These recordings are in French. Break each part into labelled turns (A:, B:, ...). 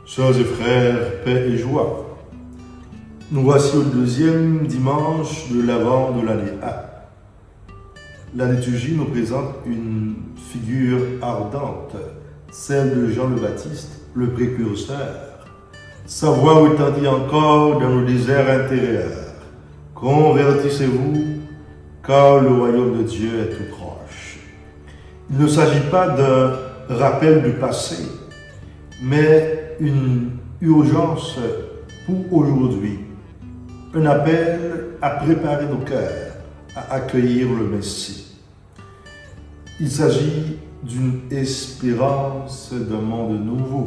A: Sœurs et frères, paix et joie. Nous voici au deuxième dimanche de l'Avent de l'année A. La liturgie nous présente une figure ardente, celle de Jean le Baptiste, le précurseur. Sa voix retentit encore dans nos déserts intérieurs. Convertissez-vous, car le royaume de Dieu est tout proche. Il ne s'agit pas d'un rappel du passé, mais une urgence pour aujourd'hui, un appel à préparer nos cœurs, à accueillir le Messie. Il s'agit d'une espérance d'un monde nouveau.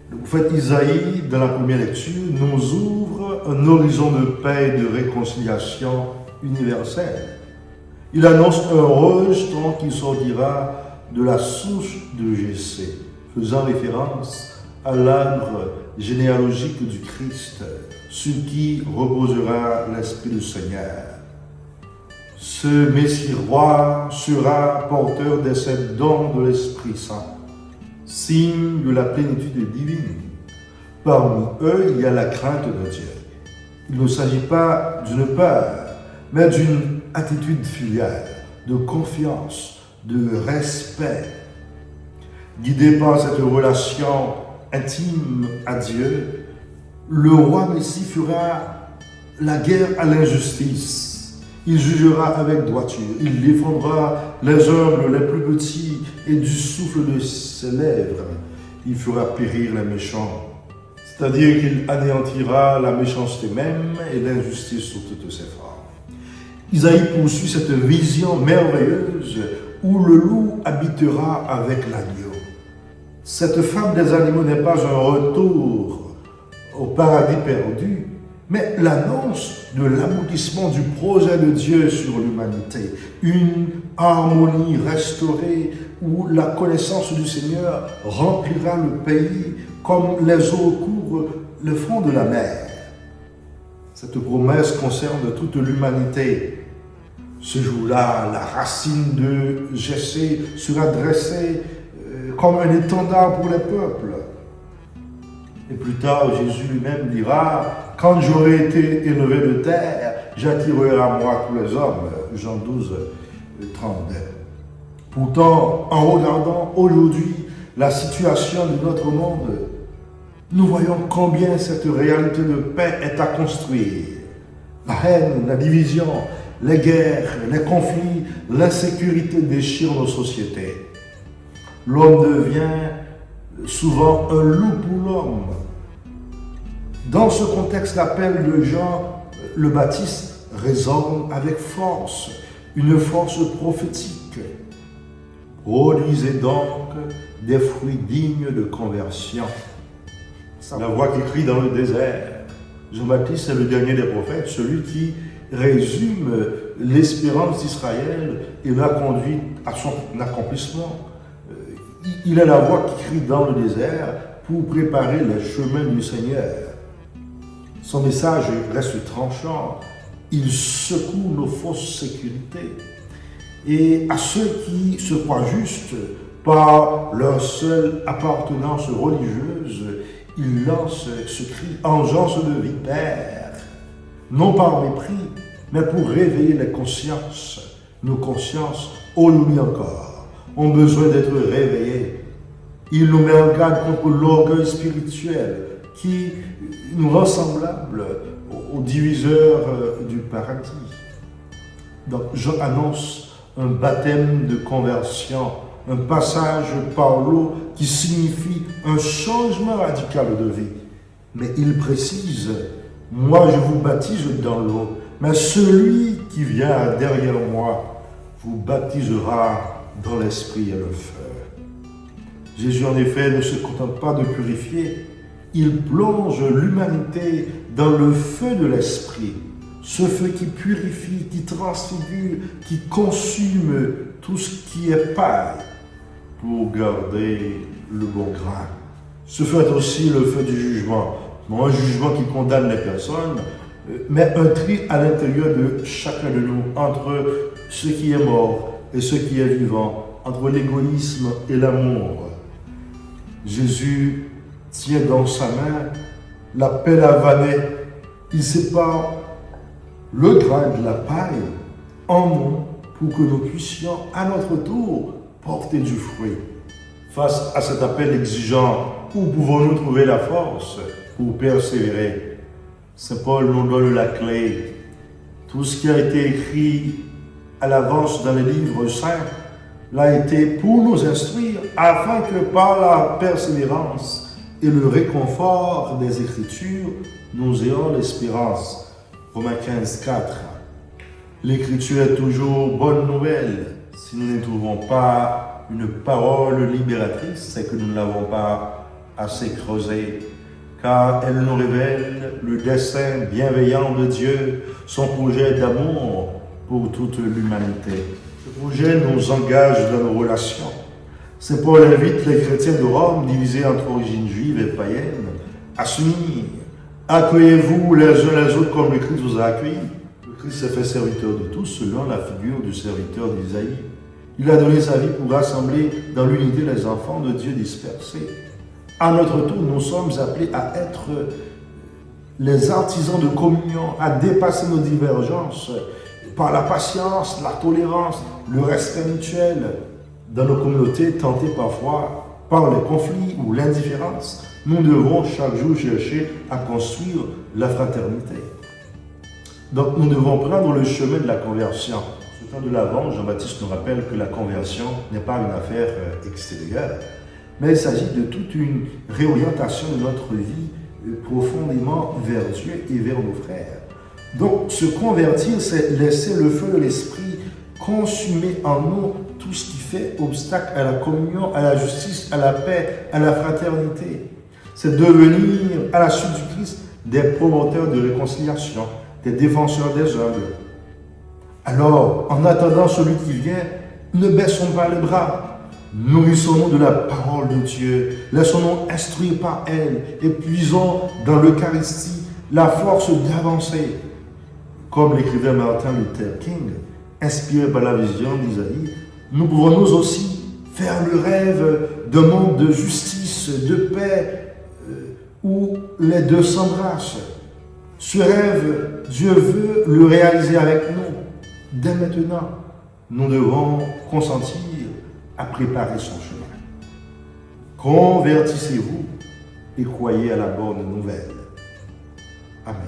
A: Le prophète Isaïe, dans la première lecture, nous ouvre un horizon de paix et de réconciliation universelle. Il annonce un rejeton qui sortira de la source de Jessé, faisant référence à l'arbre généalogique du Christ, sur qui reposera l'Esprit du Seigneur. Ce Messie roi sera porteur de ces dons de l'Esprit Saint, signe de la plénitude divine. Parmi eux, il y a la crainte de Dieu. Il ne s'agit pas d'une peur, mais d'une attitude filiale, de confiance, de respect. Guidé par cette relation intime à Dieu, le roi Messie fera la guerre à l'injustice. Il jugera avec droiture. Il défendra les humbles, les plus petits, et du souffle de ses lèvres, il fera périr les méchants. C'est-à-dire qu'il anéantira la méchanceté même et l'injustice sous toutes ses formes. Isaïe poursuit cette vision merveilleuse où le loup habitera avec l'agneau. Cette femme des animaux n'est pas un retour au paradis perdu, mais l'annonce de l'aboutissement du projet de Dieu sur l'humanité. Une harmonie restaurée où la connaissance du Seigneur remplira le pays comme les eaux couvrent le fond de la mer. Cette promesse concerne toute l'humanité. Ce jour-là, la racine de Jessé sera dressée comme un étendard pour les peuples. Et plus tard, Jésus lui-même dira, « Quand j'aurai été élevé de terre, j'attirerai à moi tous les hommes. » Jean 12, 32. Pourtant, en regardant aujourd'hui la situation de notre monde, nous voyons combien cette réalité de paix est à construire. La haine, la division, les guerres, les conflits, l'insécurité déchirent nos sociétés. L'homme devient souvent un loup pour l'homme. Dans ce contexte, l'appel de Jean le Baptiste résonne avec force, une force prophétique. Produisez donc des fruits dignes de conversion. La voix qui crie dans le désert. Jean-Baptiste est le dernier des prophètes, celui qui résume l'espérance d'Israël et l'a conduit à son accomplissement. Il est la voix qui crie dans le désert pour préparer les chemins du Seigneur. Son message reste tranchant. Il secoue nos fausses sécurités. Et à ceux qui se croient justes par leur seule appartenance religieuse, il lance ce cri « Engeance de vipère », non par mépris, mais pour réveiller les consciences. Nos consciences, aujourd'hui encore, ont besoin d'être réveillées. Il nous met en garde contre l'orgueil spirituel qui nous rend semblables aux diviseurs du paradis. Donc, Jean annonce un baptême de conversion, un passage par l'eau qui signifie un changement radical de vie. Mais il précise, moi je vous baptise dans l'eau, mais celui qui vient derrière moi vous baptisera dans l'esprit et le feu. Jésus en effet ne se contente pas de purifier, il plonge l'humanité dans le feu de l'esprit, ce feu qui purifie, qui transfigure, qui consume tout ce qui est paille pour garder le bon grain. Ce feu est aussi le feu du jugement, non un jugement qui condamne les personnes, mais un tri à l'intérieur de chacun de nous entre ce qui est mort et ce qui est vivant, entre l'égoïsme et l'amour. Jésus tient dans sa main la pelle à vanner. Il sépare le grain de la paille en nous pour que nous puissions à notre tour porter du fruit. Face à cet appel exigeant, où pouvons-nous trouver la force pour persévérer? Saint Paul nous donne la clé. Tout ce qui a été écrit à l'avance dans les livres saints l'a été pour nous instruire, afin que par la persévérance et le réconfort des Écritures, nous ayons l'espérance. Romains 15, 4. L'Écriture est toujours bonne nouvelle. Si nous ne trouvons pas une parole libératrice, c'est que nous ne l'avons pas assez creusée, car elle nous révèle le dessein bienveillant de Dieu, son projet d'amour pour toute l'humanité. Ce projet nous engage dans nos relations. Saint Paul invite les chrétiens de Rome, divisés entre origines juives et païennes, à s'unir. Accueillez-vous les uns les autres comme le Christ vous a accueillis. Le Christ s'est fait serviteur de tous selon la figure du serviteur d'Isaïe. Il a donné sa vie pour rassembler dans l'unité les enfants de Dieu dispersés. À notre tour, nous sommes appelés à être les artisans de communion, à dépasser nos divergences par la patience, la tolérance, le respect mutuel. Dans nos communautés tentées parfois par les conflits ou l'indifférence, nous devons chaque jour chercher à construire la fraternité. Donc nous devons prendre le chemin de la conversion. Ce temps de l'Avent, Jean-Baptiste nous rappelle que la conversion n'est pas une affaire extérieure, mais il s'agit de toute une réorientation de notre vie profondément vers Dieu et vers nos frères. Donc se convertir, c'est laisser le feu de l'esprit consumer en nous tout ce qui fait obstacle à la communion, à la justice, à la paix, à la fraternité. C'est devenir, à la suite du Christ, des promoteurs de réconciliation, des défenseurs des humbles. Alors, en attendant celui qui vient, ne baissons pas les bras. Nourrissons-nous de la parole de Dieu. Laissons-nous instruire par elle et puisons dans l'Eucharistie la force d'avancer. Comme l'écrivait Martin Luther King, inspiré par la vision d'Isaïe, nous pouvons nous aussi faire le rêve d'un monde de justice, de paix, où les deux s'embrassent. Ce rêve, Dieu veut le réaliser avec nous. Dès maintenant, nous devons consentir à préparer son chemin. Convertissez-vous et croyez à la bonne nouvelle. Amen.